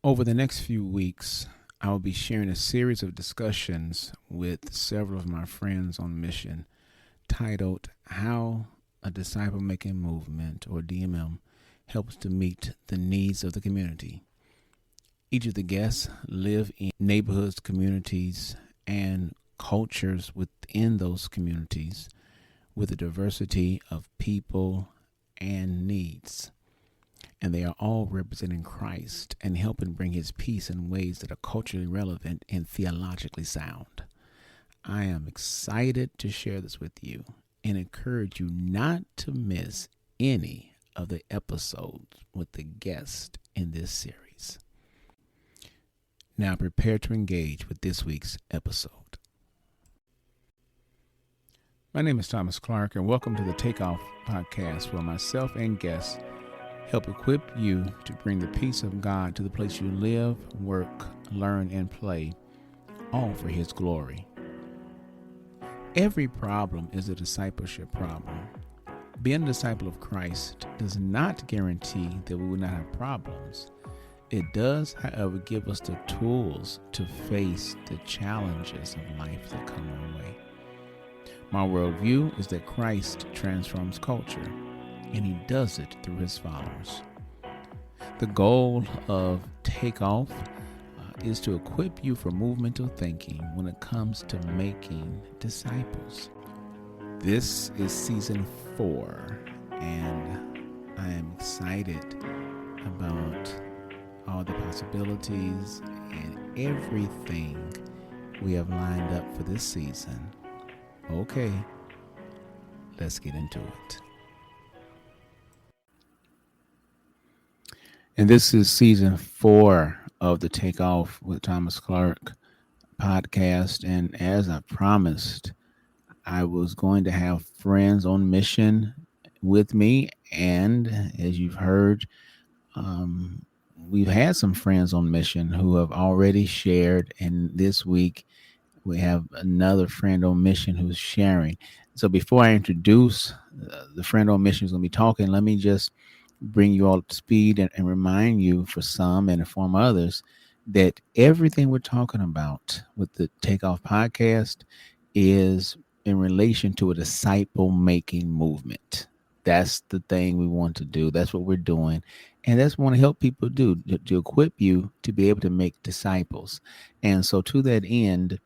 Over the next few weeks, I will be sharing a series of discussions with several of my friends on mission titled How a Disciple Making Movement, or DMM, helps to meet the needs of the community. Each of the guests live in neighborhoods, communities, and cultures within those communities with a diversity of people and needs. And they are all representing Christ and helping bring his peace in ways that are culturally relevant and theologically sound. I am excited to share this with you and encourage you not to miss any of the episodes with the guest in this series. Now prepare to engage with this week's episode. My name is Thomas Clark, and welcome to the Takeoff Podcast, where myself and guests help equip you to bring the peace of God to the place you live, work, learn, and play, all for his glory. Every problem is a discipleship problem. Being a disciple of Christ does not guarantee that we will not have problems. It does, however, give us the tools to face the challenges of life that come our way. My worldview is that Christ transforms culture, and he does it through his followers. The goal of Takeoff is to equip you for movemental thinking when it comes to making disciples. This is season 4, and I am excited about all the possibilities and everything we have lined up for this season. Okay, let's get into it. And this is season 4 of the Takeoff with Thomas Clark podcast. And as I promised, I was going to have friends on mission with me. And as you've heard, we've had some friends on mission who have already shared. And this week, we have another friend on mission who's sharing. So before I introduce the friend on mission who's going to be talking, let me just bring you all up to speed and remind you, for some and inform others, that everything we're talking about with the Takeoff podcast is in relation to a disciple making movement. That's the thing we want to do. That's what we're doing. And that's what we want to help people do, to equip you to be able to make disciples. And so to that end,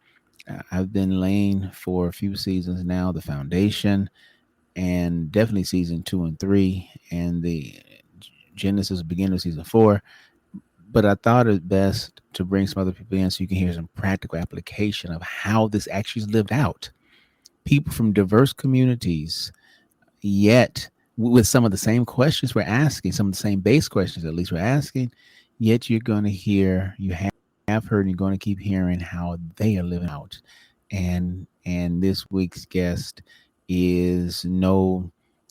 I've been laying for a few seasons now the foundation, and definitely season 2 and 3, and the Genesis beginning of season 4. But I thought it best to bring some other people in so you can hear some practical application of how this actually is lived out. People from diverse communities, yet with some of the same questions we're asking, some of the same base questions at least we're asking, yet you're going to hear, you have heard, and you're going to keep hearing how they are living out. And this week's guest is no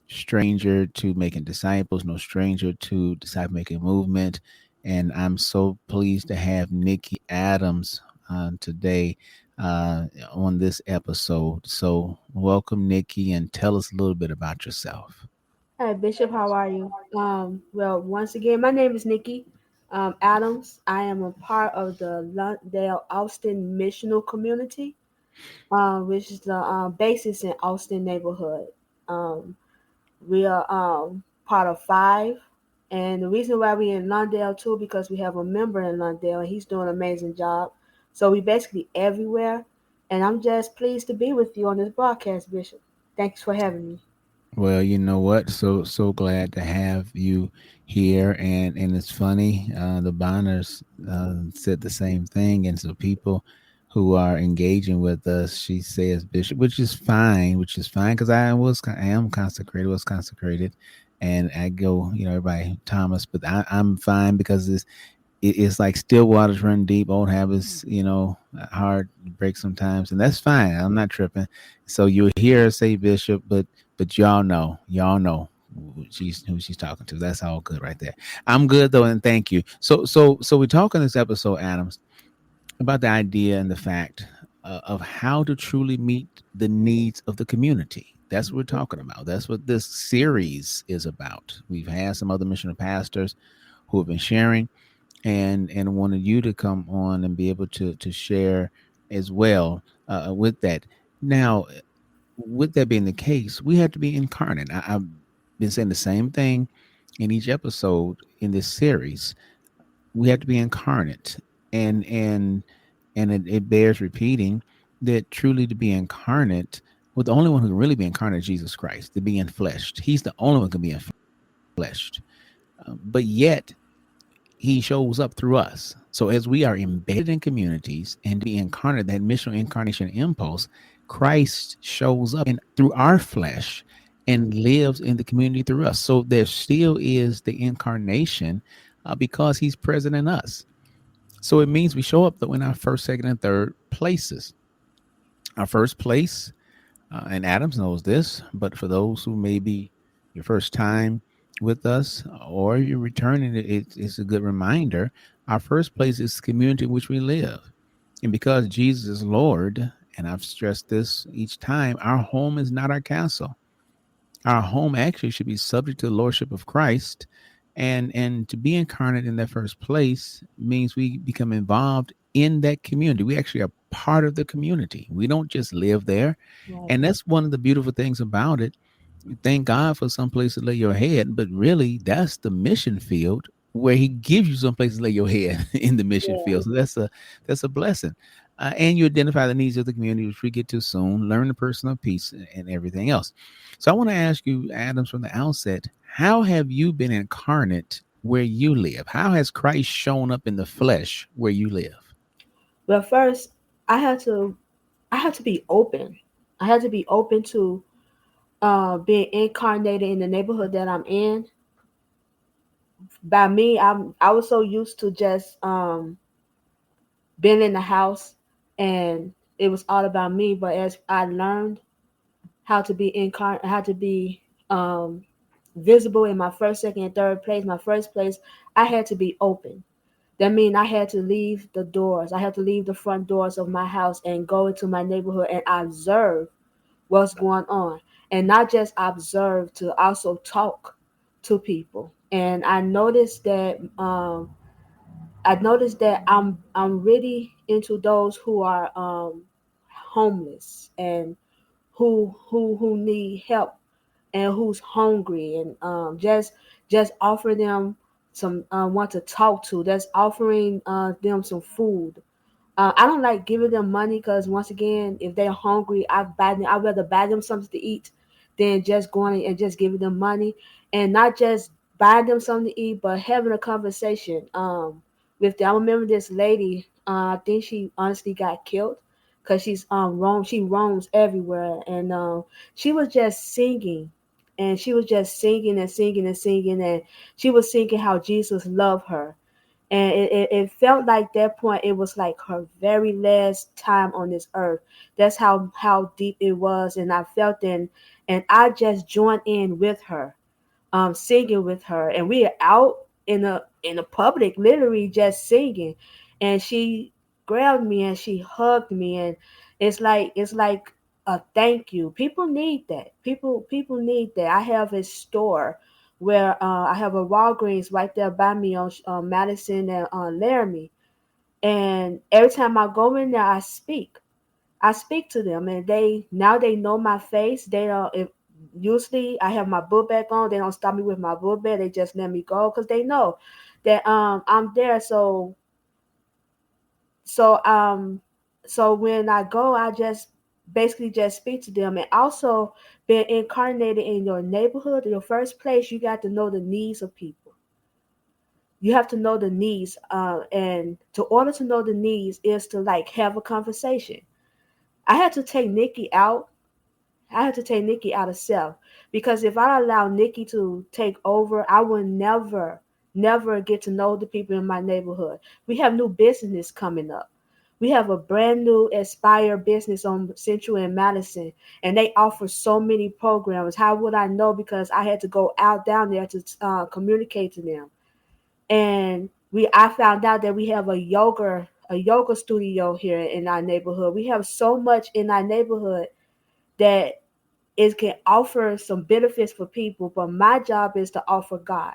stranger to making disciples, no stranger to disciple making movement. And I'm so pleased to have Nicky Adams today on this episode. So welcome, Nicky, and tell us a little bit about yourself. Hi, Bishop. How are you? Well, once again, my name is Nicky Adams. I am a part of the Lawndale Austin missional community, which is the basis in Austin neighborhood. Um, we are part of 5, and the reason why we in Lawndale too, because we have a member in Lawndale, and he's doing an amazing job. So we basically everywhere, and I'm just pleased to be with you on this broadcast, Bishop. Thanks for having me. Well, you know what? So glad to have you here, and it's funny. The Bonners said the same thing, and so people who are engaging with us, she says Bishop, which is fine because I am consecrated, was consecrated, and I go, everybody Thomas, but I'm fine because it's like still waters run deep, old habits, hard to break sometimes, and that's fine. I'm not tripping. So you'll hear her say Bishop, but y'all know who she's talking to. That's all good right there. I'm good though, and thank you. So we're talking this episode, Adams, about the idea and the fact of how to truly meet the needs of the community. That's what we're talking about. That's what this series is about. We've had some other missional pastors who have been sharing, and wanted you to come on and be able to share as well with that. Now, with that being the case, we have to be incarnate. I've been saying the same thing in each episode in this series. We have to be incarnate, and it bears repeating that truly to be incarnate, well, the only one who can really be incarnate is Jesus Christ, to be enfleshed. He's the only one who can be enfleshed. But yet he shows up through us. So as we are embedded in communities and be incarnate, that missional incarnation impulse, Christ shows up in through our flesh and lives in the community through us. So there still is the incarnation because he's present in us. So it means we show up though in our first, second, and third places. Our first place, and Adams knows this, but for those who may be your first time with us or you're returning, it's a good reminder. Our first place is the community in which we live. And because Jesus is Lord, and I've stressed this each time, our home is not our castle. Our home actually should be subject to the lordship of Christ. And to be incarnate in that first place means we become involved in that community. We actually are part of the community. We don't just live there. Right. And that's one of the beautiful things about it. Thank God for some place to lay your head, but really that's the mission field where he gives you some place to lay your head in the mission Yeah. field. So that's a blessing. And you identify the needs of the community, which we get to soon, learn the personal peace and everything else. So I want to ask you, Adams, from the outset, how have you been incarnate where you live? How has Christ shown up in the flesh where you live? But first, I had to I had to be open. I had to be open to being incarnated in the neighborhood that I'm in. By me, I was so used to just being in the house, and it was all about me. But as I learned how to be visible in my first, second, and third place, my first place, I had to be open. That means I had to leave the doors. I had to leave the front doors of my house and go into my neighborhood and observe what's going on. And not just observe, to also talk to people. And I noticed that I'm really into those who are homeless and who need help and who's hungry, and just offer them some want to talk to. That's offering them some food. I don't like giving them money because once again, if they're hungry, I'd rather buy them something to eat than just going and just giving them money, and not just buying them something to eat, but having a conversation with them. I remember this lady. I think she honestly got killed because she roams everywhere, and she was just singing. And she was just singing and singing and singing, and she was singing how Jesus loved her, and it felt like that point it was like her very last time on this earth. That's how deep it was, and I felt and I just joined in with her, singing with her, and we are out in the public, literally just singing, and she grabbed me and she hugged me, and it's like a thank you. People need that. People need that. I have a store where I have a Walgreens right there by me on Madison and Laramie, and every time I go in there, I speak to them, and they know my face. They don't. If usually I have my book bag on, they don't stop me with my book bag. They just let me go because they know that I'm there. So so when I go, I just basically just speak to them, and also being incarnated in your neighborhood, in your first place, you got to know the needs of people. You have to know the needs, and to order to know the needs is to like have a conversation. I had to take Nikki out I had to take Nikki out of self, because if I allow Nikki to take over, I will never get to know the people in my neighborhood. We have new business coming up. We have a brand new Aspire business on Central and Madison, and they offer so many programs. How would I know? Because I had to go out down there to communicate to them. And I found out that we have a yoga studio here in our neighborhood. We have so much in our neighborhood that it can offer some benefits for people, but my job is to offer God.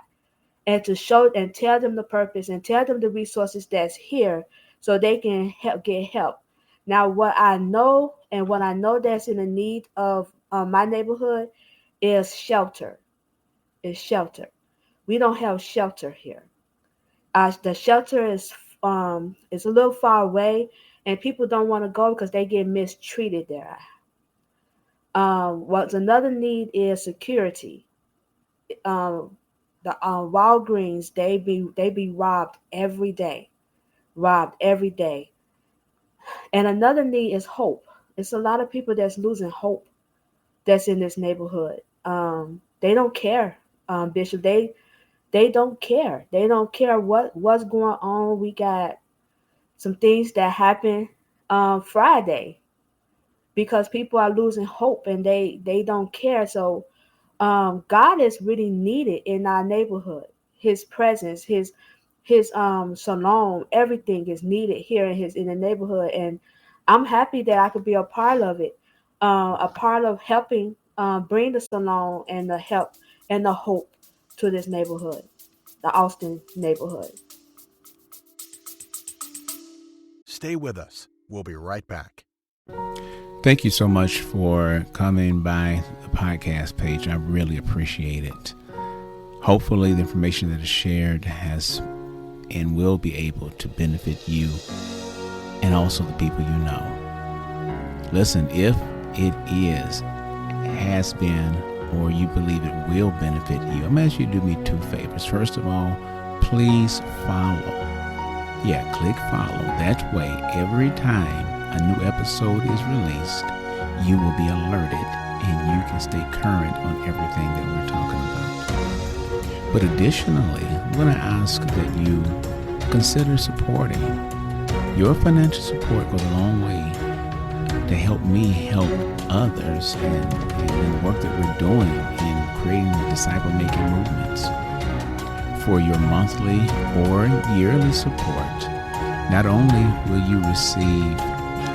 and to show and tell them the purpose and tell them the resources that's here so they can get help. Now, what I know that's in the need of my neighborhood is shelter. Is shelter. We don't have shelter here. The shelter is a little far away, and people don't want to go because they get mistreated there. What's another need is security. Um, the Walgreens they be robbed every day. And another need is hope. It's a lot of people that's losing hope that's in this neighborhood. They don't care, Bishop. They don't care. They don't care what's going on. We got some things that happened Friday because people are losing hope and they don't care. So God is really needed in our neighborhood. His presence, his shalom, everything is needed here in the neighborhood, and I'm happy that I could be a part of it, a part of helping bring the shalom and the help and the hope to this neighborhood, the Austin neighborhood. Stay with us. We'll be right back. Thank you so much for coming by the podcast page. I really appreciate it. Hopefully the information that is shared has and will be able to benefit you and also the people you know. Listen, if it has been, or you believe it will benefit you, I'm asking you to do me two favors. First of all, please follow. Yeah, click follow. That way, every time a new episode is released, you will be alerted and you can stay current on everything that we're talking about. But additionally, I'm going to ask that you consider supporting. Your financial support goes a long way to help me help others in the work that we're doing in creating the disciple-making movements. For your monthly or yearly support, not only will you receive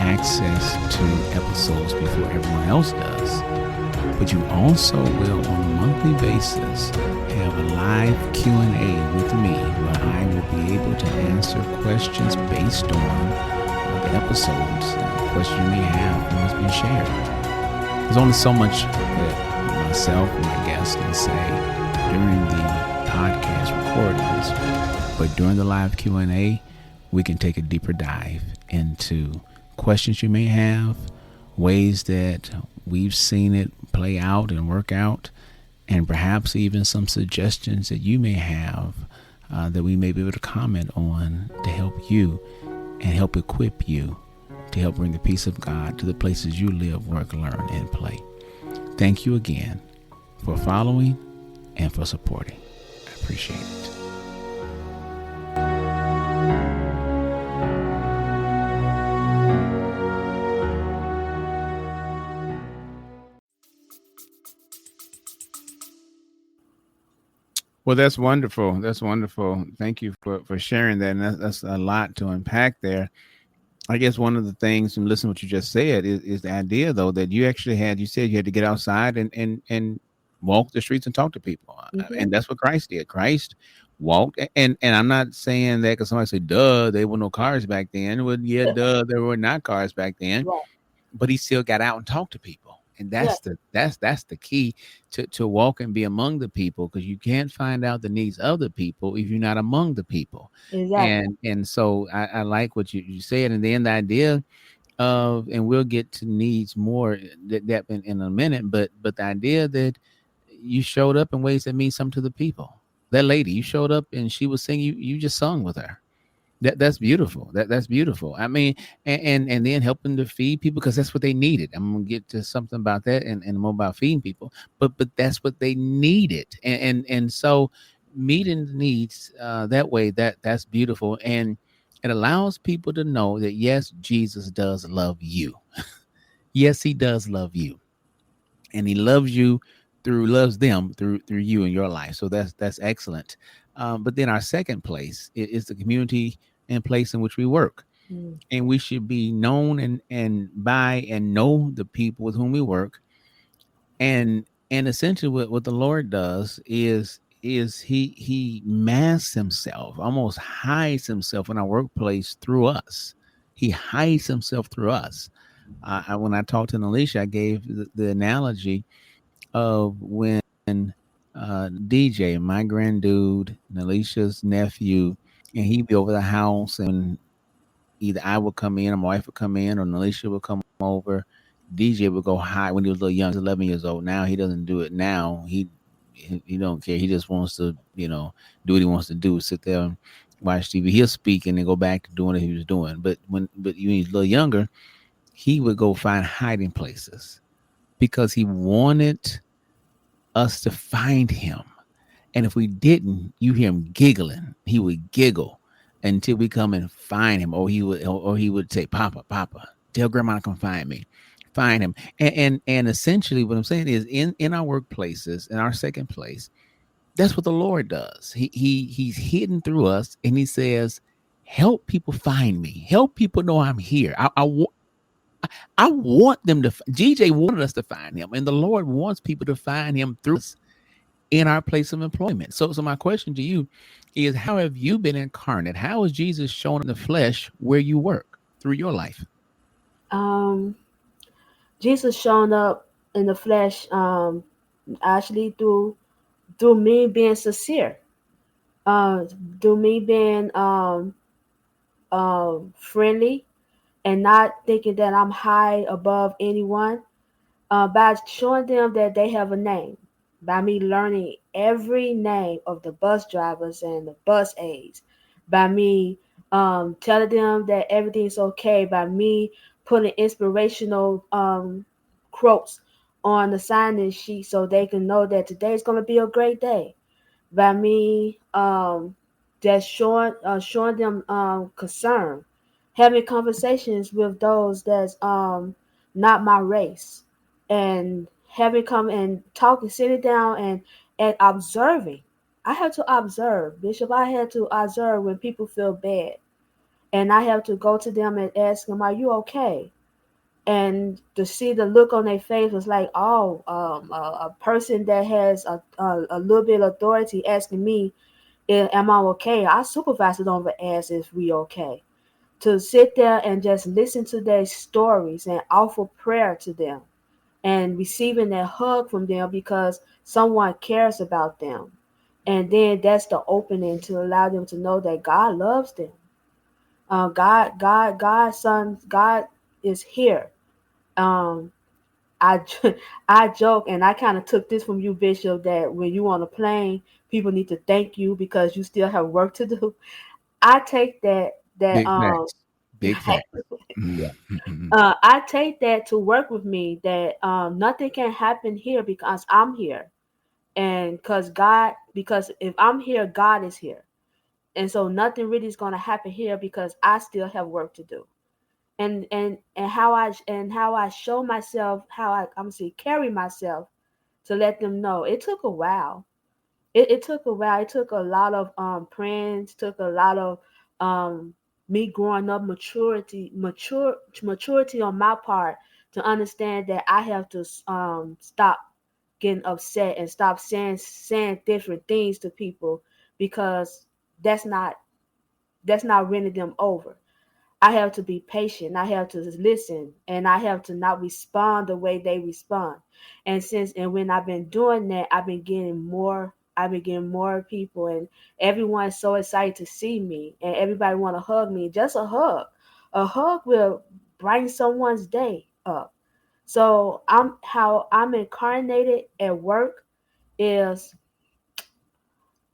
access to episodes before everyone else does, but you also will, on a monthly basis, have a live Q&A with me where I will be able to answer questions based on the episodes and questions you may have when it's been shared. There's only so much that myself and my guests can say during the podcast recordings, but during the live Q&A, we can take a deeper dive into questions you may have, ways that we've seen it play out and work out, and perhaps even some suggestions that you may have that we may be able to comment on to help you and help equip you to help bring the peace of God to the places you live, work, learn, and play. Thank you again for following and for supporting. I appreciate it. Well, that's wonderful. That's wonderful. Thank you for sharing that. And that's a lot to unpack there. I guess one of the things, and listen to what you just said, is the idea, though, that you actually you said you had to get outside and walk the streets and talk to people. Mm-hmm. And that's what Christ did. Christ walked. And I'm not saying that because somebody said, duh, there were no cars back then. Well, yeah, duh, there were not cars back then. Right. But he still got out and talked to people. And Yeah. that's the key to walk and be among the people, because you can't find out the needs of the people if you're not among the people. Exactly. And so I like what you said. And then the idea of, and we'll get to needs more that in a minute, but the idea that you showed up in ways that mean something to the people. That lady, you showed up and she was singing, you just sung with her. That's beautiful. That's beautiful. I mean, and then helping to feed people, because that's what they needed. I'm gonna get to something about that and more about feeding people, but that's what they needed. And so meeting the needs that way, that's beautiful. And it allows people to know that yes, Jesus does love you. Yes, he does love you. And he loves them through you in your life. So that's excellent. But then our second place is the community and place in which we work. Mm. And we should be known and by and know the people with whom we work. And essentially what the Lord does is is he masks himself, almost hides himself in our workplace through us. He hides himself through us. When I talked to Alicia, I gave the analogy of when DJ, my grand dude, Alicia's nephew, and he'd be over the house, and either I would come in, or my wife would come in, or Alicia would come over. DJ would go hide when he was a little young. He's 11 years old now. He doesn't do it now. He don't care. He just wants to, do what he wants to do. Sit there and watch TV. He'll speak and then go back to doing what he was doing. But when he's a little younger, he would go find hiding places because he wanted us to find him. And if we didn't, you hear him giggling. He would giggle until we come and find him, or he would say, "Papa, Papa, tell Grandma to come find me." Find him, and essentially, what I'm saying is, in our workplaces, in our second place, that's what the Lord does. He's hidden through us, and He says, "Help people find me. Help people know I'm here. I want them to." GJ wanted us to find Him, and the Lord wants people to find Him through us in our place of employment. So my question to you is, how have you been incarnate? How is Jesus shown in the flesh where you work through your life? Um, Jesus showing up in the flesh, actually through me being sincere, uh, through me being friendly, and not thinking that I'm high above anyone, by showing them that they have a name, by me learning every name of the bus drivers and the bus aides, by me telling them that everything's okay, by me putting inspirational quotes on the sign-in sheet so they can know that today's going to be a great day, by me just showing them concern, having conversations with those that's not my race, and having come and talking, sitting down and observing. I have to observe, Bishop. I had to observe when people feel bad, and I have to go to them and ask them, "Are you okay?" And to see the look on their face was like, oh, a person that has a little bit of authority asking me, am I okay? Our supervisor don't ever ask if we okay. To sit there and just listen to their stories and offer prayer to them and receiving that hug from them because someone cares about them. And then that's the opening to allow them to know that God loves them. God, Son, God is here. Um, I, I joke, and I kind of took this from you, Bishop, that when you on a plane, people need to thank you because you still have work to do. I take that Big facts. Big facts. Yeah. I take that to work with me, that nothing can happen here because I'm here, and because if I'm here, God is here, and so nothing really is going to happen here because I still have work to do. And how I show myself, how I'm gonna say carry myself, to let them know it took a while. It took a while. It took a lot of praying. It took a lot of um me growing up, maturity on my part, to understand that I have to stop getting upset and stop saying different things to people, because that's not winning them over. I have to be patient. I have to listen, and I have to not respond the way they respond. And when I've been doing that, I've been getting more. I've been getting more people, and everyone's so excited to see me, and everybody want to hug me. Just a hug will brighten someone's day up. So how I'm incarnated at work is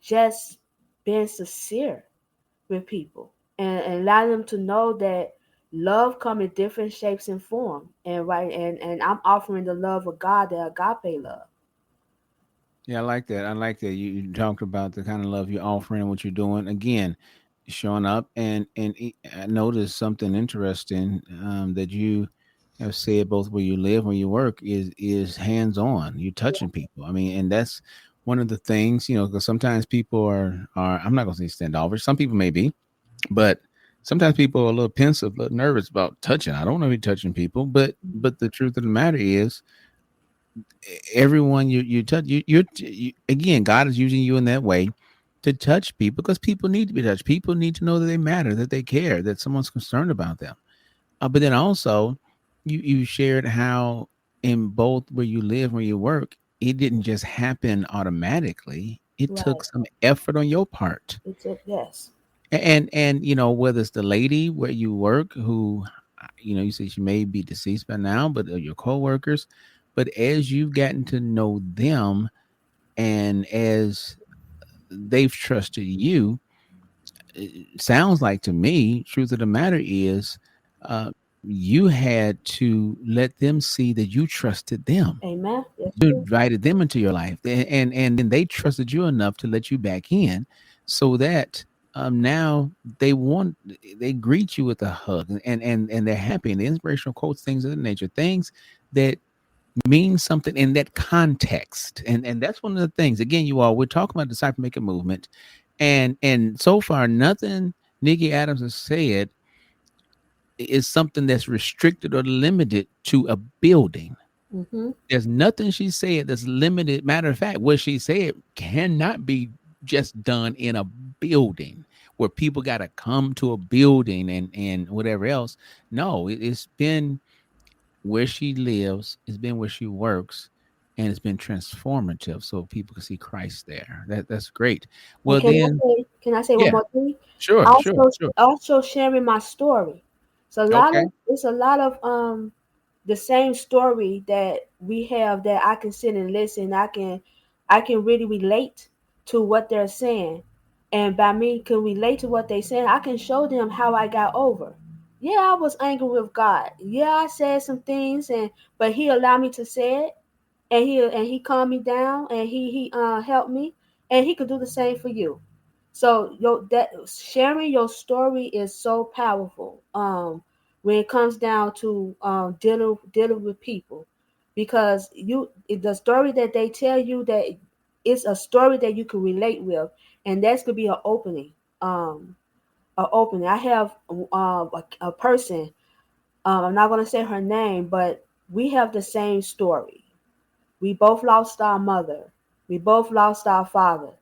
just being sincere with people, and allow them to know that love come in different shapes and form, and I'm offering the love of God, the agape love. Yeah, I like that. I like that. You talked about the kind of love you're offering and what you're doing. Again, showing up, I noticed something interesting, that you have said, both where you live, where you work, is hands on. You're touching people. I mean, and that's one of the things, because sometimes people are, I'm not going to say standoffish. Some people may be, but sometimes people are a little pensive, a little nervous about touching. I don't want to be touching people, but the truth of the matter is, everyone you touch, again, God is using you in that way to touch people because people need to be touched. People need to know that they matter, that they care, that someone's concerned about them. But then also, you shared how in both where you live, where you work, it didn't just happen automatically. It Right. took some effort on your part. It's a yes. And whether it's the lady where you work who, you say she may be deceased by now, but your coworkers, but as you've gotten to know them and as they've trusted you, it sounds like to me, truth of the matter is, you had to let them see that you trusted them. Amen. That's You true. invited them into your life, and then they trusted you enough to let you back in, so that now they greet you with a hug, and they're happy. And the inspirational quotes, things of that nature, things that mean something in that context, and that's one of the things. Again, you all, we're talking about disciple making movement, and so far nothing Nicky Adams has said is something that's restricted or limited to a building. Mm-hmm. There's nothing she said that's limited. Matter of fact, what she said cannot be just done in a building where people got to come to a building and whatever else. No, it's been where she lives, it's been where she works, and it's been transformative so people can see Christ there. That's great. And Well, then, can I say one yeah, more thing? sure, sure, Also, sure. also sharing my story. Okay, It's a lot of the same story that we have that I can sit and listen. I can really relate to what they're saying, and by me can relate to what they're saying, I can show them how I got over. Yeah, I was angry with God. Yeah, I said some things, and but He allowed me to say it, and he calmed me down, and he helped me, and He could do the same for you. So that sharing your story is so powerful. When it comes down to dealing with people, because the story that they tell you, that it's a story that you can relate with, and that's could be an opening. An opening. I have a person. I'm not gonna say her name, but we have the same story. We both lost our mother. We both lost our father.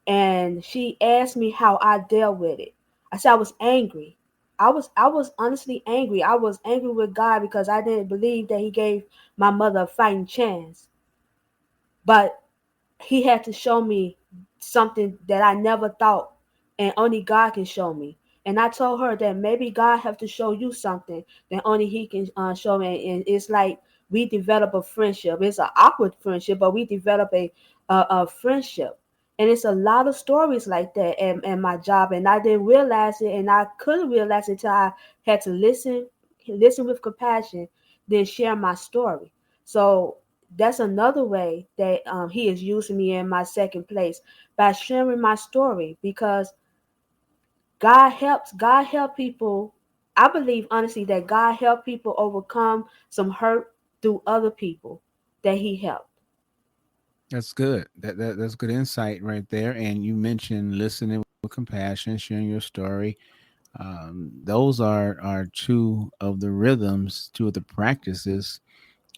And she asked me how I dealt with it. I said I was angry. I was honestly angry. I was angry with God because I didn't believe that He gave my mother a fighting chance. But He had to show me something that I never thought, and only God can show me. And I told her that maybe God have to show you something that only He can show me. And it's like we develop a friendship. It's an awkward friendship, but we develop a friendship. And it's a lot of stories like that in my job, and I didn't realize it, and I couldn't realize it until I had to listen with compassion, then share my story. So that's another way that He is using me in my second place, by sharing my story, because God help people. I believe honestly that God helped people overcome some hurt through other people that He helped. that's good. That's good insight right there. And you mentioned listening with compassion, sharing your story. Those are two of the rhythms, two of the practices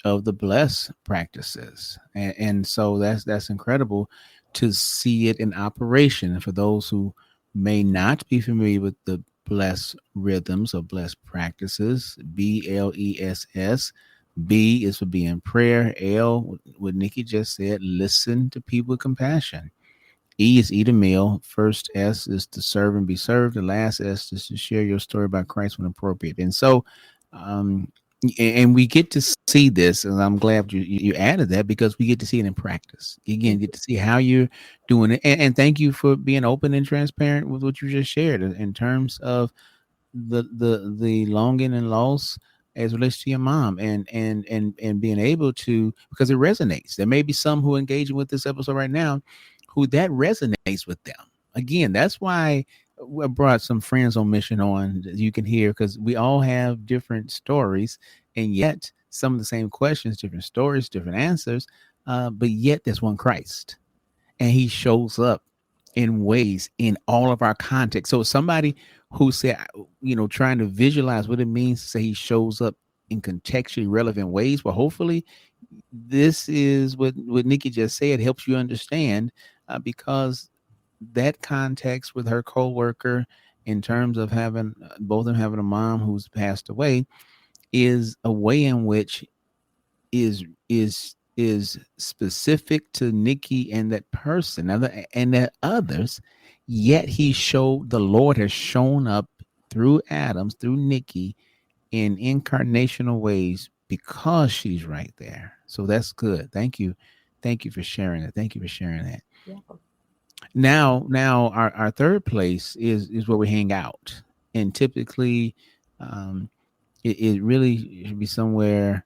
of the blessed practices, and so that's incredible to see it in operation. And for those who may not be familiar with the blessed rhythms or blessed practices, BLESS. B is for being prayer. L, what Nikki just said, listen to people with compassion. E is eat a meal. First S is to serve and be served. The last S is to share your story about Christ when appropriate. And so, um, and we get to see this, and I'm glad you added that because we get to see it in practice. Again, get to see how you're doing it. And thank you for being open and transparent with what you just shared in terms of the longing and loss as it relates to your mom, and being able to, because it resonates. There may be some who are engaging with this episode right now who that resonates with them. Again, that's why I brought some friends on mission on, you can hear, because we all have different stories, and yet some of the same questions, different stories, different answers, but yet there's one Christ, and He shows up in ways in all of our context. So somebody who said, trying to visualize what it means to say He shows up in contextually relevant ways, well, hopefully this is what Nikki just said helps you understand, because that context with her coworker, in terms of having both of them having a mom who's passed away, is a way in which is specific to Nikki and that person, and that others. Yet the Lord has shown up through Adams, through Nikki, in incarnational ways because she's right there. So that's good. Thank you for sharing that. Thank you for sharing that. Yeah. Now our third place is where we hang out, and typically, um, it really should be somewhere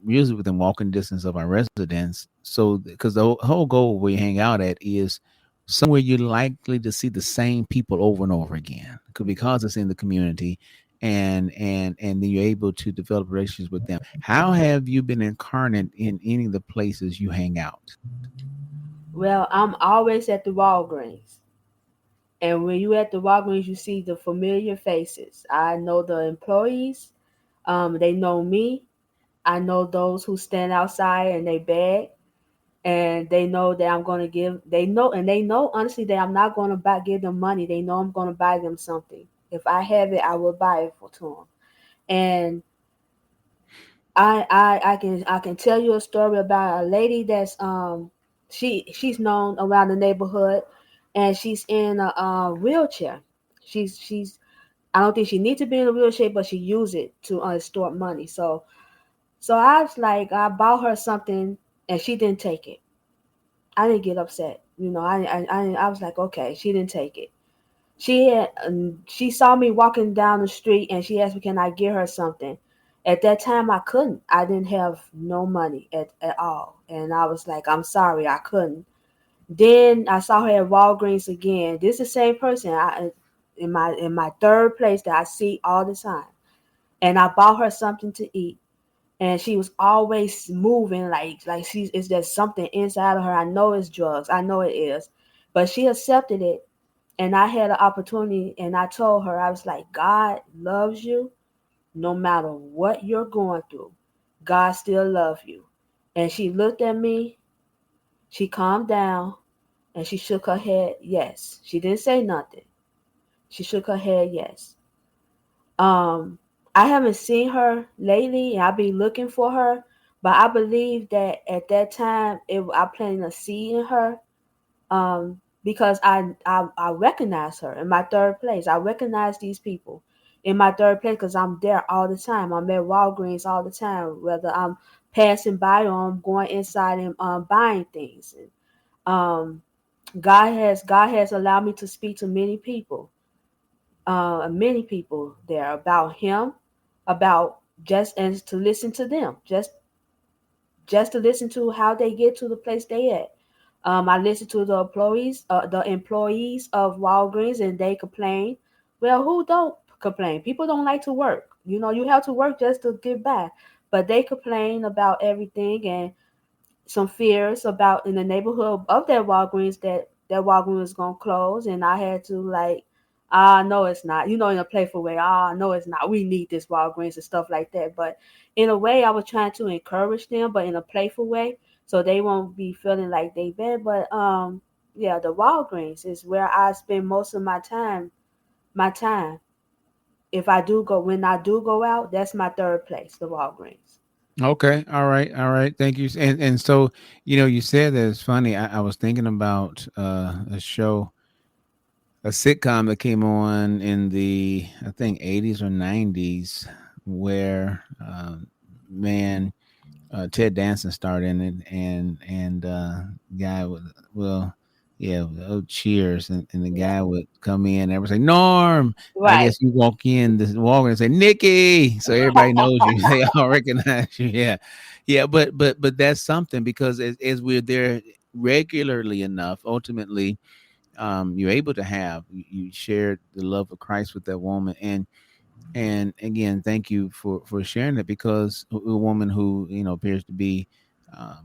usually within walking distance of our residence. So, because the whole goal where you hang out at is somewhere you're likely to see the same people over and over again, because it's in the community, and then you're able to develop relationships with them. How have you been incarnate in any of the places you hang out? Well, I'm always at the Walgreens. And when you at the Walgreens, you see the familiar faces. I know the employees. They know me. I know those who stand outside and they beg, and they know that I'm going to give. They know honestly that I'm not going to give them money. They know I'm going to buy them something. If I have it, I will buy it to them. And I can tell you a story about a lady that's she's known around the neighborhood, and she's in a wheelchair. She's I don't think she needs to be in a wheelchair, but she use it to store money. So I was like, I bought her something and she didn't take it. I didn't get upset. I was like, okay, she didn't take it. She saw me walking down the street and she asked me, can I get her something? At that time, I couldn't. I didn't have no money at all. And I was like, I'm sorry, I couldn't. Then I saw her at Walgreens again. This is the same person in my third place that I see all the time. And I bought her something to eat. And she was always moving like she's is there something inside of her. I know it's drugs. I know it is. But she accepted it, and I had an opportunity, and I told her, I was like, God loves you no matter what you're going through. God still loves you. And she looked at me, she calmed down, and she shook her head yes. She didn't say nothing. She shook her head yes. Um, I haven't seen her lately, and I've been looking for her. But I believe that at that time, I planted a seed in her. Because I recognize her in my third place. I recognize these people in my third place because I'm there all the time. I'm at Walgreens all the time, whether I'm passing by or I'm going inside and buying things. And, um, God has allowed me to speak to many people there about Him, about just and to listen to them, just to listen to how they get to the place they at. I listen to the employees of Walgreens, and they complain. Well, who don't complain? People don't like to work. You have to work just to get by, but they complain about everything, and some fears about in the neighborhood of that Walgreens was gonna close, and I had to like, no, it's not. In a playful way, no, it's not. We need this Walgreens and stuff like that. But in a way, I was trying to encourage them, but in a playful way, so they won't be feeling like they bad. But yeah, the Walgreens is where I spend most of my time. My time. If I do go when I do go out, that's my third place, the Walgreens. Okay, all right. Thank you. And so, you said that it's funny. I was thinking about a sitcom that came on in the, I think, 80s or 90s, where man, Ted Danson starred in it, and guy would, well, yeah, oh, Cheers, and the Yeah. guy would come in and would say, Norm. I Right. guess you walk in this walk and say, Nikki, so everybody knows you. They all recognize you. Yeah, yeah, but that's something, because as we're there regularly enough, ultimately, you're able to have you shared the love of Christ with that woman. And again, thank you for sharing it, because a woman who appears to be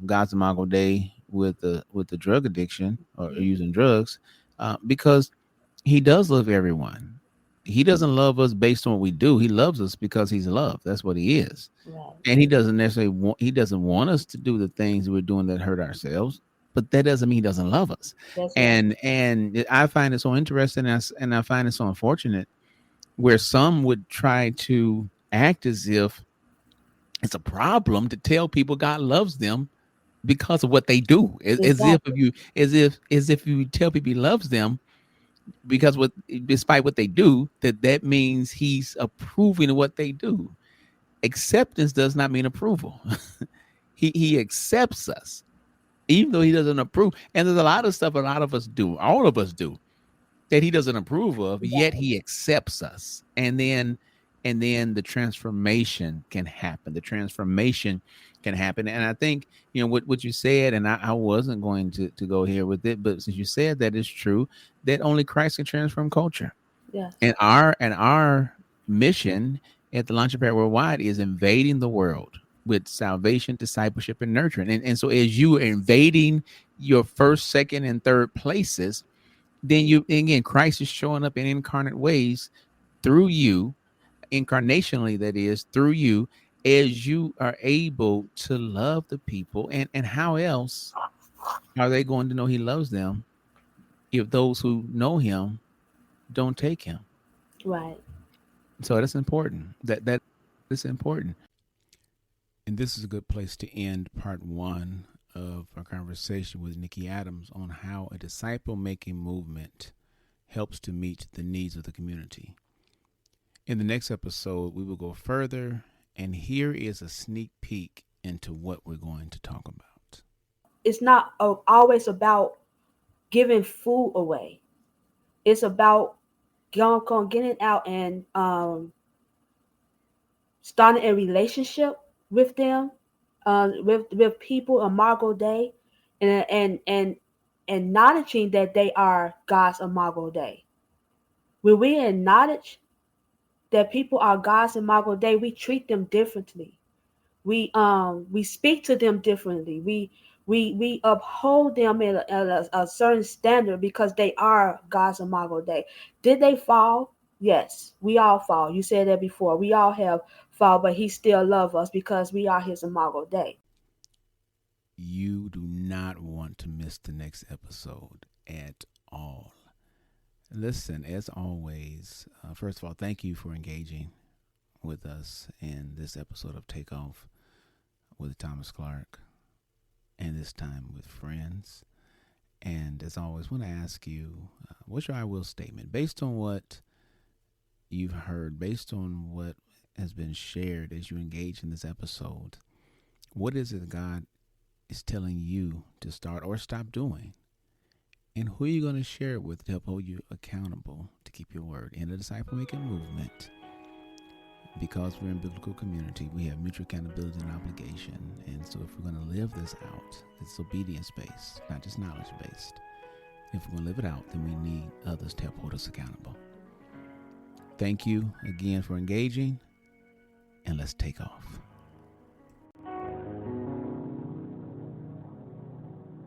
God's imago Dei with the drug addiction, or Mhm. using drugs, because He does love everyone. He doesn't love us based on what we do. He loves us because he's love. That's what he is. Right. And he doesn't necessarily he doesn't want us to do the things we're doing that hurt ourselves, but that doesn't mean he doesn't love us. That's right. And I find it so interesting, and I find it so unfortunate where some would try to act as if it's a problem to tell people God loves them because of what they do. Exactly. As if you tell people he loves them because what despite what they do, that means he's approving of what they do. Acceptance does not mean approval. He accepts us even though he doesn't approve. And there's a lot of stuff a lot of us do, all of us do, that he doesn't approve of, yet Right. he accepts us. And then the transformation can happen. The transformation can happen. And I think, what you said, and I wasn't going to go here with it, but since you said that, it's true that only Christ can transform culture. Yes. And our mission at the Launching Pad Worldwide is invading the world with salvation, discipleship, and nurturing. And so as you are invading your first, second, and third places, then you again Christ is showing up in incarnate ways through you, incarnationally, that is, through you, as you are able to love the people. And how else are they going to know he loves them if those who know him don't take him? Right. So that's important. That is important. And this is a good place to end part one of our conversation with Nicky Adams on how a disciple making movement helps to meet the needs of the community. In the next episode, we will go further, and here is a sneak peek into what we're going to talk about. It's not always about giving food away. It's about getting out and starting a relationship with them, with people on Margot Day, and acknowledging that they are God's Imago Dei. When we acknowledge that people are God's Imago Dei, we treat them differently. We speak to them differently. We uphold them at a certain standard because they are God's Imago Dei. Did they fall? Yes, we all fall. You said that before. We all have fall, but He still loves us because we are His Imago Dei. You do not want to miss the next episode at all. Listen, as always, first of all, thank you for engaging with us in this episode of Takeoff with Thomas Clark, and this time with friends. And as always, I want to ask you, what's your I will statement? Based on what you've heard, based on what has been shared as you engage in this episode, what is it God is telling you to start or stop doing? And who are you going to share it with to help hold you accountable to keep your word? In the disciple making movement, because we're in biblical community, we have mutual accountability and obligation. And so if we're going to live this out, it's obedience based, not just knowledge based. If we're going to live it out, then we need others to help hold us accountable. Thank you again for engaging, and let's take off.